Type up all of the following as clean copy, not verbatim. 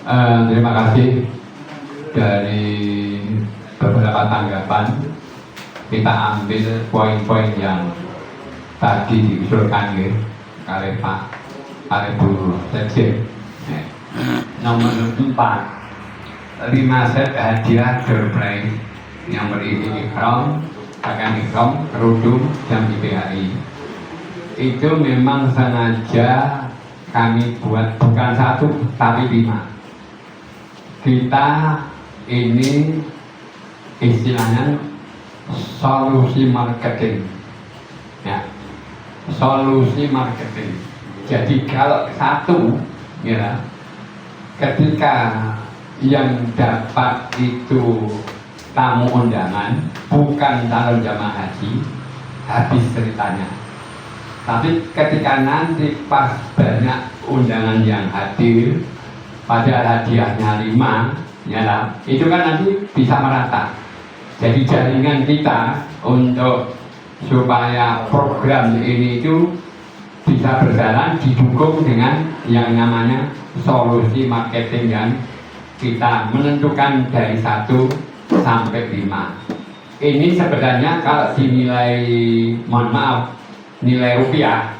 Terima kasih dari beberapa tanggapan. Kita ambil poin-poin yang tadi diusulkan oleh Pak Ibu Sekjen. Nomor 4, 5 set hadiah door prize yang berisi ikram, pakaian ikram, kerudung, dan IPHI. Itu memang sengaja kami buat bukan 1 tapi 5. Kita ini istilahnya solusi marketing, ya, solusi marketing. Jadi kalau 1, ya, ketika yang dapat itu tamu undangan bukan calon jamaah haji, habis ceritanya. Tapi ketika nanti pas banyak undangan yang hadir, pada hadiahnya 5, ya, itu kan nanti bisa merata. Jadi jaringan kita untuk supaya program ini itu bisa berjalan didukung dengan yang namanya solusi marketing yang kita menentukan dari 1 sampai 5. Ini sebenarnya kalau dinilai, mohon maaf, nilai rupiah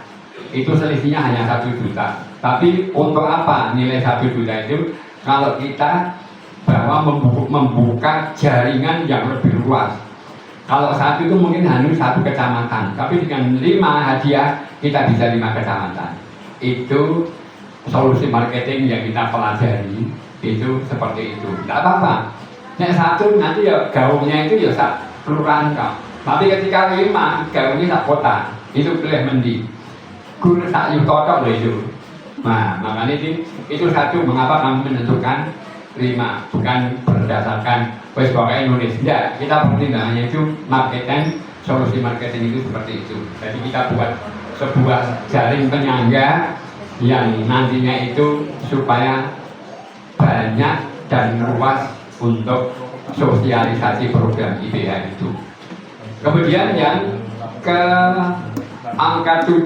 itu selisihnya hanya 1 juta. Tapi untuk apa nilai 1 juta itu? Kalau kita bahwa membuka jaringan yang lebih luas. Kalau 1 itu mungkin hanya 1 kecamatan, tapi dengan 5 hadiah kita bisa 5 kecamatan. Itu solusi marketing yang kita pelajari, itu seperti itu. Tidak apa-apa. Yang 1 nanti ya gaungnya itu ya kelurahan kau. Tapi ketika 5 gaungnya sak kota, itu pilih mendi. Guru sak yutotok loh itu. Nah, makanya itu 1 mengapa kami menentukan 5, bukan berdasarkan wes pokoknya Indonesia. Tidak, kita pertimbangannya itu marketing, solusi marketing itu seperti itu. Jadi kita buat sebuah jaring penyangga yang nantinya itu supaya banyak dan luas untuk sosialisasi program IPH itu. Kemudian yang ke angka 7,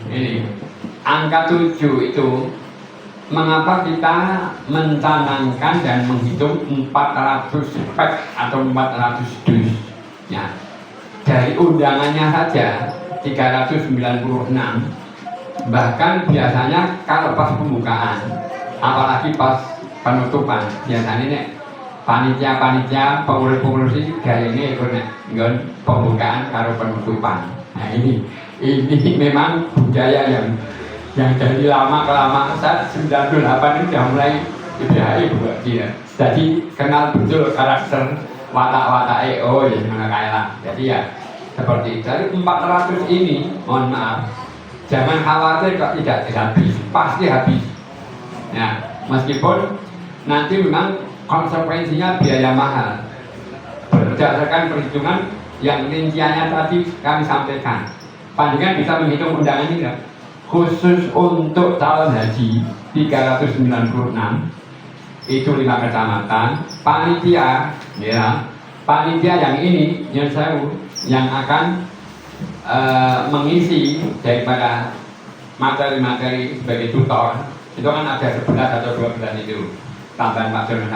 ini angka 7 itu mengapa kita mencanangkan dan menghitung 400 pack atau 400 dus, ya. Dari undangannya saja 396. Bahkan biasanya kalau pas pembukaan, apalagi pas penutupan, biasanya nih panitia pengurus gaya ini ikut pembukaan karo penutupan. Nah ini memang budaya yang dari lama ke lama. Saat 98 ini sudah mulai IPHI buat dia. Jadi kenal betul karakter watak-watak EO ya mana kayak. Jadi ya seperti itu. Jadi 400 ini, mohon maaf, jangan khawatir kok tidak habis, pasti habis. Ya, meskipun nanti memang konsekuensinya biaya mahal. Berdasarkan perhitungan yang rinciannya tadi kami sampaikan, Panjenengan bisa menghitung undangan ini kan? Khusus untuk calon haji 396 itu 5 kecamatan. Panitia, ya, panitia yang ini yang akan mengisi daripada materi-materi sebagai tutor itu kan ada 11 atau 12 itu tambahan materi 1.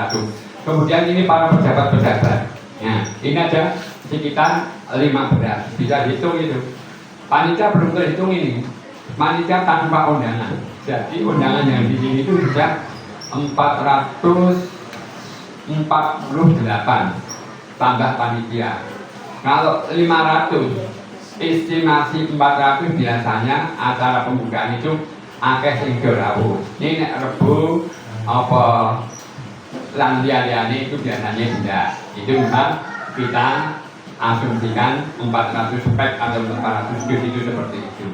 Kemudian ini para pejabat-pejabat, ya, ini ada sekitar 15, bisa dihitung itu. Panitia belum terhitung ini, panitia tanpa undangan. Jadi undangan yang di sini itu sudah 448 tambah panitia. Kalau 500, estimasi 400 biasanya acara pembukaan itu akeh sing rawuh. Ini nek Rebo apa lan liyane itu biasanya tidak. Itu memang kita asumsikan 400 spek atau 400 dus itu seperti itu.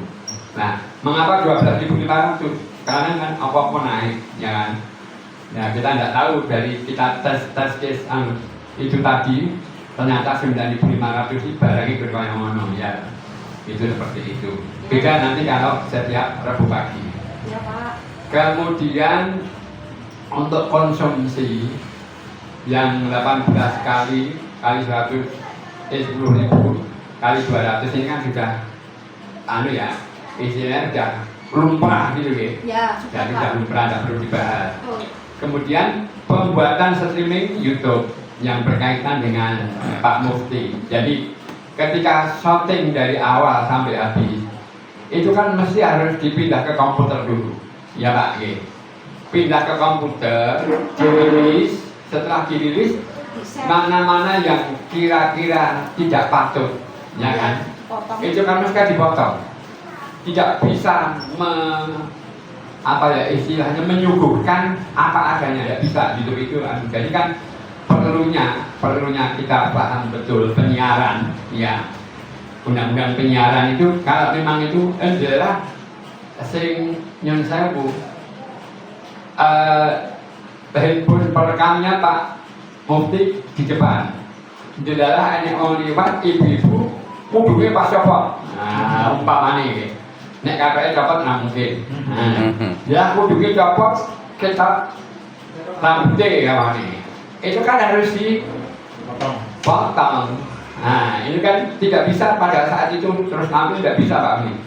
Nah, mengapa 12.500? Karena kan apa-apa naik, ya kan? Ya kita tidak tahu dari kita tes case itu tadi ternyata 9.500 itu barangnya berkaya-kaya ya. Itu seperti itu. Beda nanti kalau setiap Rabu pagi. Ya, Pak. Kemudian untuk konsumsi yang 18 kali 100 10.000 kali 200 ini kan sudah ya istilahnya sudah lumrah gitu ya. Ya sudah lumrah, tidak perlu dibahas. Oh. Kemudian pembuatan streaming YouTube yang berkaitan dengan Pak Mufti. Jadi ketika syuting dari awal sampai habis itu kan mesti harus dipindah ke komputer dulu, ya Pak. Pindah ke komputer, dirilis. Setelah dirilis, mana-mana yang kira-kira tidak patut, ya kan? Itu kan mesti dipotong. Tidak bisa istilahnya menyuguhkan apa adanya, ya bisa gitu itu. Jadi kan perlunya kita paham betul penyiaran, ya. Undang-undang penyiaran itu kalau memang itu adalah sering yang saya handphone perekamnya Pak Mufti di depan. Adalah ini liwat ibu-ibu kudunya pas copot. Nah, umpamanya ini. Nek KPI dapat nggak mungkin. Ya kudunya copot kita rambutnya kawan ini. Itu kan harus dipotong. Nah, ini kan tidak bisa pada saat itu terus tampil, tidak bisa Pak Mufti.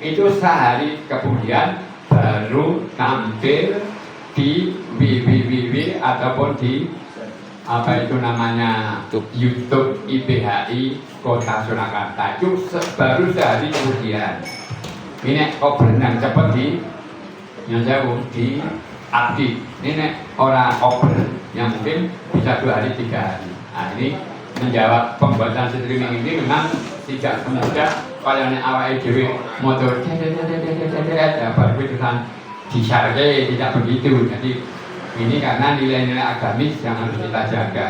Itu sehari kemudian baru tampil di www ataupun di apa itu namanya YouTube IPHI Kota Surakarta. Itu baru sehari kemudian. Ini kok berenang cepat di yang jauh di update. Ini orang oper yang mungkin bisa 2 hari 3 hari. Nah ini menjawab pembuatan streaming ini memang tidak semudah kalau yang awal dewe motor baru tulisan disarke, tidak begitu. Jadi ini karena nilai-nilai agamis yang harus kita jaga.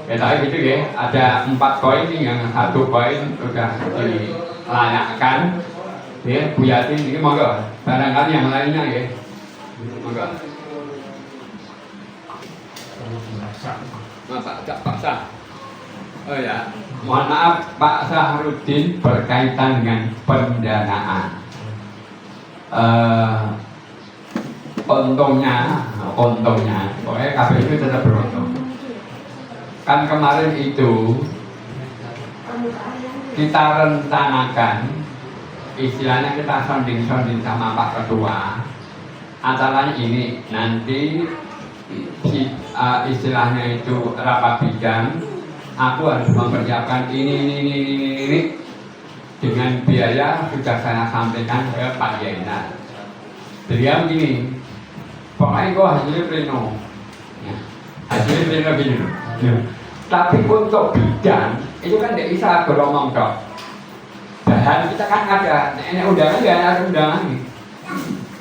Ya tapi gitu ya, ada 4 poin yang 1 poin sudah dilayakkan. Ya, Bu Yatin ini monggo. Barangkali yang lainnya ya. Monggo. Pak Sah. Oh ya, mohon maaf Pak Sahrudin berkaitan dengan pendanaan. Untungnya, pokoknya KPU itu tetap beruntung. Kan kemarin itu kita rencanakan, istilahnya kita sounding sama Pak Ketua. Acaranya ini nanti istilahnya itu rapat bidang. Aku harus mempersiapkan ini dengan biaya sudah saya sampaikan ke Pak Yena. Beliau begini, pokoknya kok hasilnya pleno, ya, hasilnya pleno gini loh. Ya. Tapi untuk bidang itu kan tidak bisa beromong dok. Bahan kita kan ada, ini undangan ya ada undangan nih.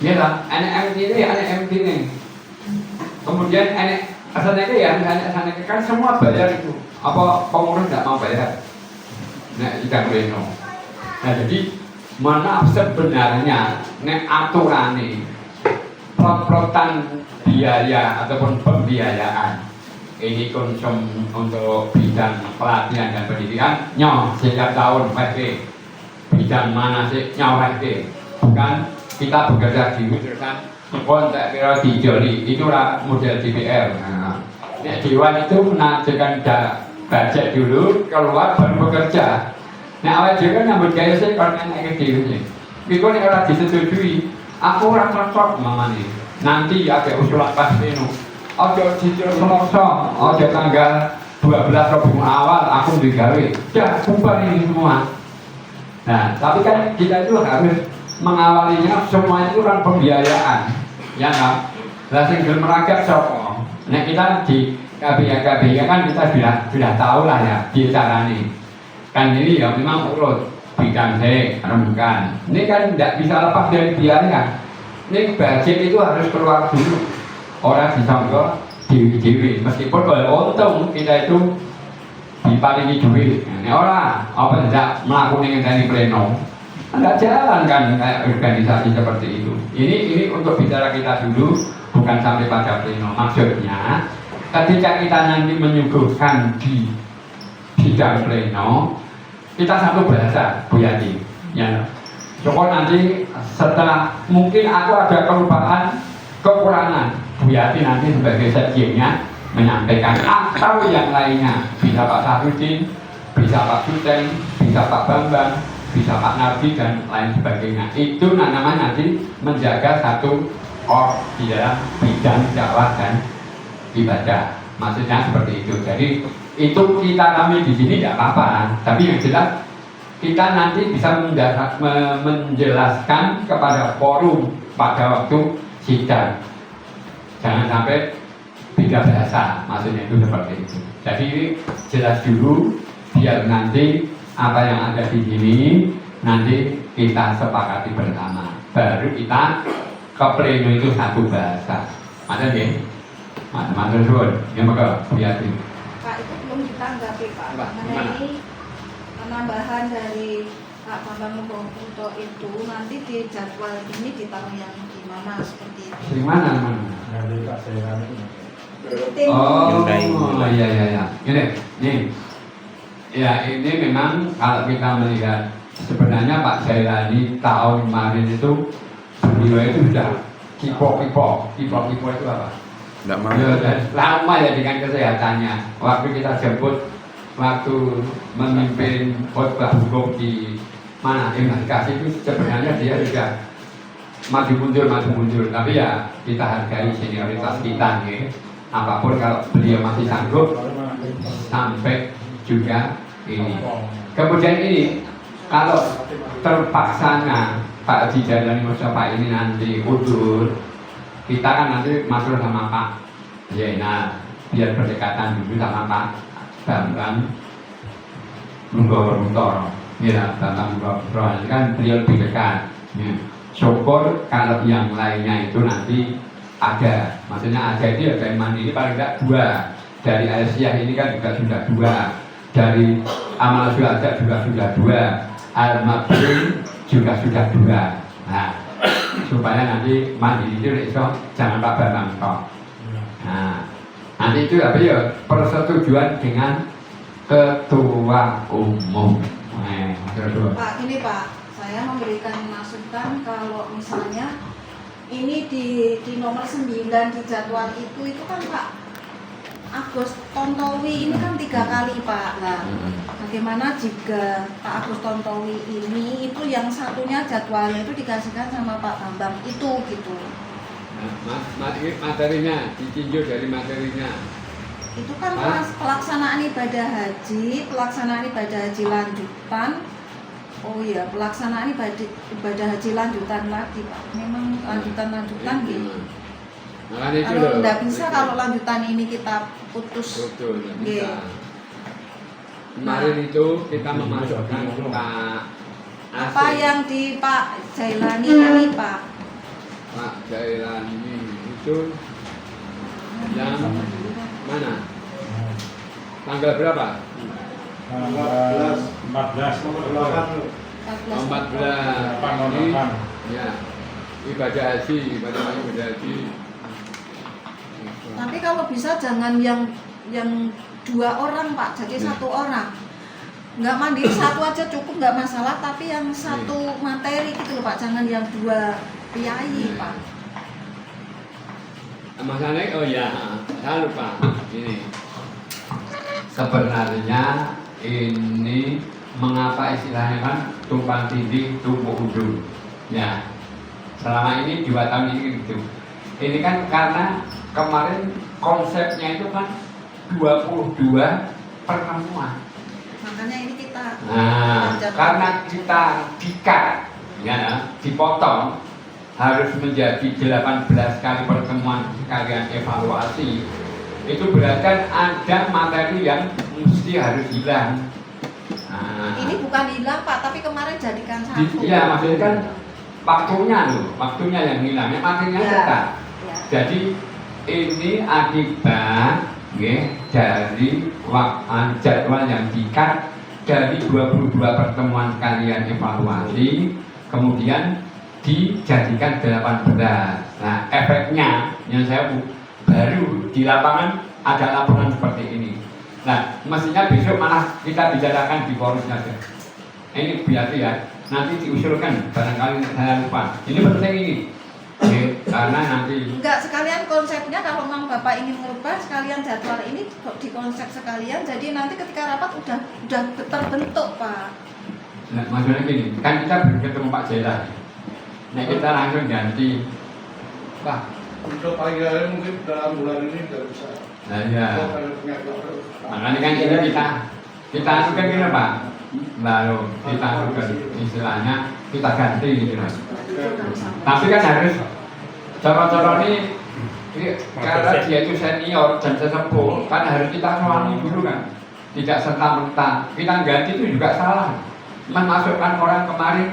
Ya lah, MT ini. Kemudian asalnya ya, asalnya kan semua bayar itu. Apa pengurus tidak mau bayar? Nah, tidak pleno. Nah jadi mana sebenarnya nek aturan ini prot-protan biaya ataupun pembiayaan ini konsum untuk bidang pelatihan dan pendidikan nyoh setiap tahun PSP bidang mana sih nyoh PSP bukan kita bekerja di jurusan kontak kira dijoli itulah model DPR. Nah, Dewan itu mengajukan budget dulu keluar baru bekerja. Nah awal juga nyambut gaya saya kalau nanya ke diri ini kalau disetujui aku orang cocok mama nih nanti ada usulan pas ini ojo cicil selosong ojo tanggal 12 Rabu awal aku digawe ya bubar ini semua. Nah tapi kan kita itu harus mengawalinya semua itu kan pembiayaan ya kan langsung bermeragat sopo. Nah kita di KBA kan kita sudah tahu lah ya di cara ini kan ini ya memang urut bidang bukan. Ini kan tidak bisa lepas dari biaya. Ini budget itu harus keluar dulu. Orang disangka dewi meskipun kalau untung kita itu diparingi duit. Ini orang apa tidak melakukan dari pleno. Tidak jalan kan kayak organisasi seperti itu. Ini untuk bicara kita dulu bukan sampai pada pleno. Maksudnya ketika kita nanti menyuguhkan di bidang pleno kita satu bahasa Bu Yati ya. Syukur nanti setelah mungkin aku ada kelupaan kekurangan Bu Yati nanti sebagai sekjennya menyampaikan atau yang lainnya bisa Pak Sahrudin, bisa Pak Suteng, bisa Pak Bambang bisa Pak Nabi dan lain sebagainya. Itu namanya nanti menjaga satu di dalam bidang dakwah dan ibadah. Maksudnya seperti itu. Jadi itu kami di sini tidak apa-apa, tapi yang jelas kita nanti bisa menjelaskan kepada forum pada waktu sidang. Jangan sampai beda bahasa, maksudnya itu seperti itu. Jadi jelas dulu, biar nanti apa yang ada di sini nanti kita sepakati bersama. Baru kita ke pleno itu satu bahasa. Ada nih, teman-teman suruh, ya maka lihat ini. Pak, itu belum ditanggapi Pak. Mengenai penambahan dari Pak Bambang Nugroho itu nanti di jadwal ini ditaruh yang di mana seperti itu? Di mana? Nanti Pak Jailani. Oh, iya. Ini, ya ini memang kalau kita melihat sebenarnya Pak Jailani tahun kemarin itu beliau itu sudah kipo itu apa? Tidak mau. Ya, lama ya dengan kesehatannya. Waktu kita jemput, waktu memimpin khotbah hukum di mana Embarkasi itu sebenarnya dia juga maju mundur. Tapi ya kita hargai senioritas kita, ya. Apapun kalau beliau masih sanggup sampai juga ini. Kemudian ini kalau terpaksanya Pak Haji Jailani Mustafa ini nanti undur, kita kan nanti masuk sama Pak Zainal, biar berdekatan dulu sama Pak Bambang Nugroho. Ya, Bambang Nugroho kan beliau lebih dekat. Ya. Syukur kalau yang lainnya itu nanti ada, maksudnya ada itu ya dari Mandiri paling tidak 2, dari Asia ini kan juga sudah 2, dari Amal Suhaja juga sudah 2, Al-Mabrin juga sudah 2. Nah, supaya nanti Mandiri itu jangan Pak Bambang kok. Nah, nanti itu apa ya, persetujuan dengan ketua umum. Pak, ini Pak, saya memberikan masukan kalau misalnya ini di nomor 9 di jadwal itu kan Pak Agus Tontowi ini kan 3 kali Pak. Nah, bagaimana jika Pak Agus Tontowi ini itu yang satunya jadwalnya itu dikasihkan sama Pak Bambang itu gitu. Nah, materinya ditinjau dari materinya. Itu kan pelaksanaan ibadah haji lanjutan. Oh iya, pelaksanaan ibadah haji lanjutan lagi Pak. Memang lanjutan gitu. Nah, itu kalau tidak bisa kalau lanjutan ini kita putus. Betul, tidak bisa. Kemarin itu kita memasukkan Pak Asif. Apa yang di Pak Jailani ini Pak? Pak Jailani itu yang mana? Tanggal berapa? 14 ini, ya, ibadah haji. Tapi kalau bisa jangan yang 2 orang Pak, jadi 1 orang. Nggak mandiri 1 aja cukup, nggak masalah. Tapi yang 1 materi gitu loh Pak, jangan yang 2 priayi Pak. Masalahnya, oh ya, saya lupa ini. Sebenarnya ini mengapa istilahnya kan tumpang tindih tumpuk ujung, ya. Selama ini 2 tahun ini gitu. Ini kan karena kemarin konsepnya itu kan 22 pertemuan. Makanya ini kita karena kita dikat, ya, dipotong harus menjadi 18 kali pertemuan sekalian evaluasi. Itu berarti kan ada materi yang mesti harus hilang. Ini bukan hilang Pak, tapi kemarin jadikan 1. Iya, maksudnya kan waktunya yang hilang, materinya tetap. Ya. Jadi ini akibat dari jadwal yang dikat dari 22 pertemuan kalian evaluasi, kemudian dijadikan 18. Nah, efeknya yang saya baru di lapangan ada laporan seperti ini. Nah, mestinya besok malah kita bicarakan di forum saja. Ini biar ya, nanti diusulkan, barangkali saya lupa. Ini penting ini. Karena nanti enggak, sekalian konsepnya kalau memang Bapak ingin merubah sekalian jadwal ini di konsep sekalian, jadi nanti ketika rapat udah terbentuk Pak. Nah, maksudnya gini, kan kita belum ketemu Pak Jela. Nah, kita langsung ganti. Pak, Untuk panggilan mungkin dalam bulan ini nggak bisa. nah ya. Kalau ada penyakit terus. Makanya kan ini kita ajukan gini Pak. Lalu kita ajukan istilahnya kita ganti gitu Mas. Tapi kan harus cara-cara ini karena dia itu senior dan sesepuh kan harus kita soalnya dulu kan. Tidak serta-merta kita ganti itu juga salah. Memasukkan orang kemarin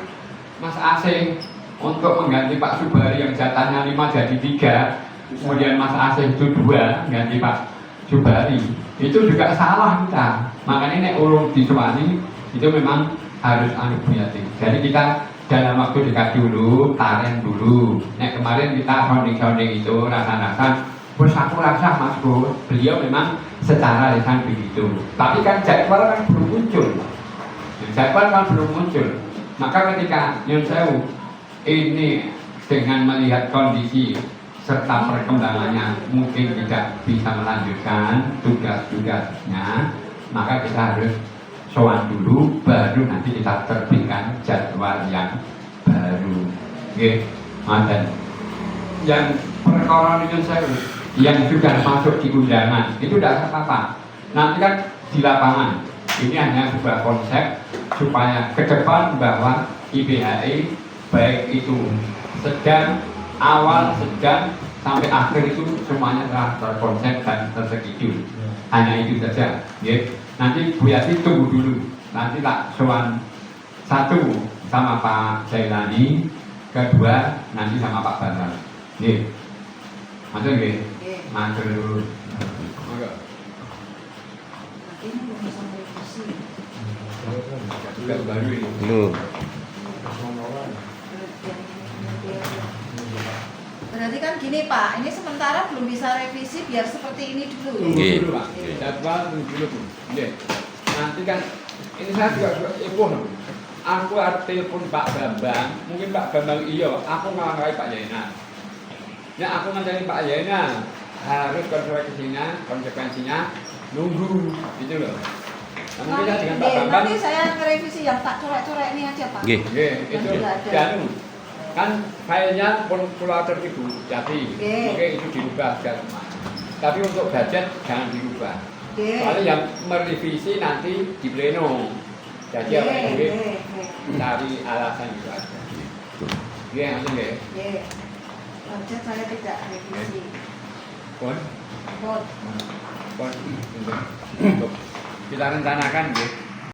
Mas Asing untuk mengganti Pak Subari yang jatahnya 5 jadi 3, kemudian Mas Asing itu 2 ganti Pak Subari, itu juga salah kita. Makanya nek urung disuwani itu memang harus anugerati. Jadi kita dalam waktu dekat dulu, taren dulu. Nek kemarin kita sounding itu rasa-rasa, terus aku rasa Mas Bro, beliau memang secara lisan begitu. Tapi kan jadwal kan belum muncul. Jadwal kan belum muncul. Maka ketika Nyun Sewu ini dengan melihat kondisi serta perkembangannya mungkin tidak bisa melanjutkan tugas-tugasnya, maka kita harus sowan dulu, baru nanti kita terbitkan jadwal yang baru. Oke, mantan. Yang perkara Nyun Sewu yang sudah masuk di undangan itu tidak apa-apa. Nanti kan di lapangan. Ini hanya sebuah konsep supaya ke depan bahwa IPHI baik itu sedang, awal, sedang, sampai akhir itu semuanya telah terkonsep dan tersetuju. Hanya itu saja. Ya. Nanti Bu Yati tunggu dulu. Nanti tak soal 1 sama Pak Jailani, 2 nanti sama Pak Bambang. Ya. Matur nggih. Matur dulu. Monggo. Ini belum bisa revisi. Juga baru ini. Belum. Berarti kan gini Pak, ini sementara belum bisa revisi biar seperti ini dulu. Tunggu Iya. dulu Pak. Jadwal tunggu dulu Bu. Nggih. Nanti kan ini saya juga ibuh. Aku harus telepon Pak Bambang. Mungkin Pak Bambang iya, aku ngangkai Pak Yaina. Nah, aku ngajarin Pak Yaina harus konsekuensinya nunggu gitu loh. Nah, mungkin Nanti, dengan Pak Bambang. nanti saya ngerevisi yang tak coret-coret ini aja Pak. Nggih. Nggih, itu dan kan filenya pun pulau Ibu Jati. Oke, itu dirubah semua. Tapi untuk budget jangan dirubah. Soalnya yang merevisi nanti di pleno. Jadi apa ini cari alasan itu aja. Iya, maksud nggih. Budget saya tidak revisi. Pun Pun. untuk kita rencanakan nggih.